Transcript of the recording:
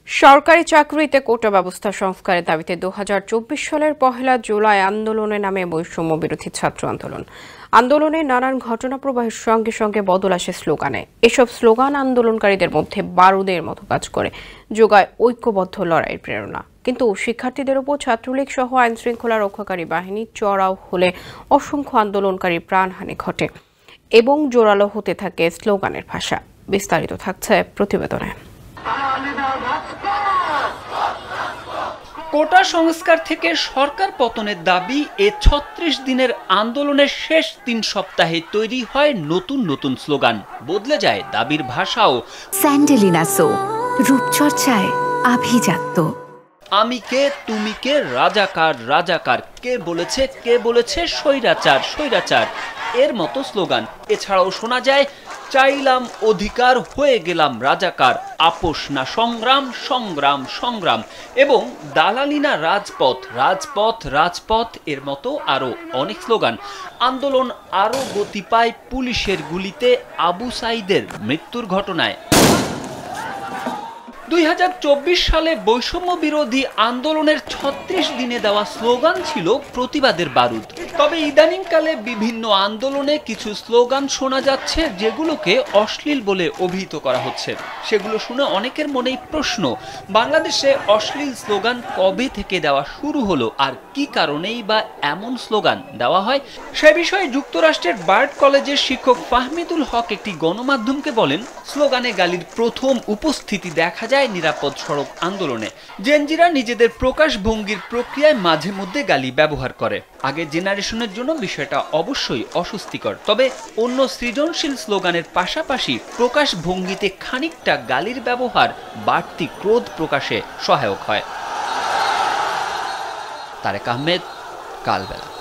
সরকারি চাকরিতে কোটা ব্যবস্থা সংস্কারের দাবিতে ২০২৪ সালের ১ জুলাই আন্দোলনে নামে বৈষম্য বিরোধী ছাত্র আন্দোলন। আন্দোলনে নানান ঘটনা প্রবাহের সঙ্গে সঙ্গে বদল আসে স্লোগানে। এসব স্লোগান আন্দোলনকারীদের মধ্যে বারুদের মতো কাজ করে, যোগায় ঐক্যবদ্ধ লড়াইয়ের প্রেরণা। কিন্তু শিক্ষার্থীদের ওপর ছাত্রলীগ সহ আইনশৃঙ্খলা রক্ষাকারী বাহিনী চড়াও হলে অসংখ্য আন্দোলনকারী প্রাণহানি ঘটে এবং জোরালো হতে থাকে স্লোগানের ভাষা। বিস্তারিত থাকছে প্রতিবেদনে। কোটা সংস্কার থেকে সরকার পতনের দাবি এ ৩৬ দিনের আন্দোলনের শেষ ৩ সপ্তাহে তৈরি হয় নতুন নতুন স্লোগান, বদলে যায় দাবির ভাষাও। স্যান্ডেলিনা সো, রূপচর্চায় আভিজাত্য। আমি কে, তুমি কে, রাজাকার রাজাকার, কে বলেছে স্বৈরাচার স্বৈরাচার, এর মতো স্লোগান। এছাড়াও শোনা যায় চাইলাম অধিকার, হয়ে গেলাম রাজাকার, আপোষ না সংগ্রাম সংগ্রাম সংগ্রাম, এবং দালালি না রাজপথ রাজপথ রাজপথ, এর মতো আরো অনেক স্লোগান। আন্দোলন আরো গতি পায় পুলিশের গুলিতে আবু সাইদের মৃত্যুর ঘটনায়। ২০২৪ সালে বৈষম্য বিরোধী আন্দোলনের ৩৬ দিনে দেওয়া স্লোগান ছিল প্রতিবাদের বারুদ। তবে ইদানিংকালে বিভিন্ন আন্দোলনে কিছু স্লোগান শোনা যাচ্ছে যেগুলোকে অশ্লীল বলে অভিহিত করা হচ্ছে। সেগুলো শুনে অনেকের মনেই প্রশ্ন, বাংলাদেশে অশ্লীল স্লোগান কবে থেকে দেওয়া শুরু হলো, আর কি কারণেই বা এমন স্লোগান দেওয়া হয়? সে বিষয়ে যুক্তরাষ্ট্রের বার্ড কলেজের শিক্ষক ফাহমিদুল হক একটি গণমাধ্যমকে বলেন, স্লোগানে গালির প্রথম উপস্থিতি দেখা যায় নিরাপদ সড়ক আন্দোলনে। জেনজিরা নিজেদের প্রকাশ ভঙ্গির প্রক্রিয়ায় মাঝে মধ্যে গালি ব্যবহার করে। আগের জেনারেশনের জন্য বিষয়টা অবশ্যই অস্বস্তিকর, তবে অন্য সৃজনশীল স্লোগানের পাশাপাশি প্রকাশ ভঙ্গিতে খানিকটা গালির ব্যবহার বাড়তি ক্রোধ প্রকাশে সহায়ক হয়। তারেক আহমেদ, কালবেলা।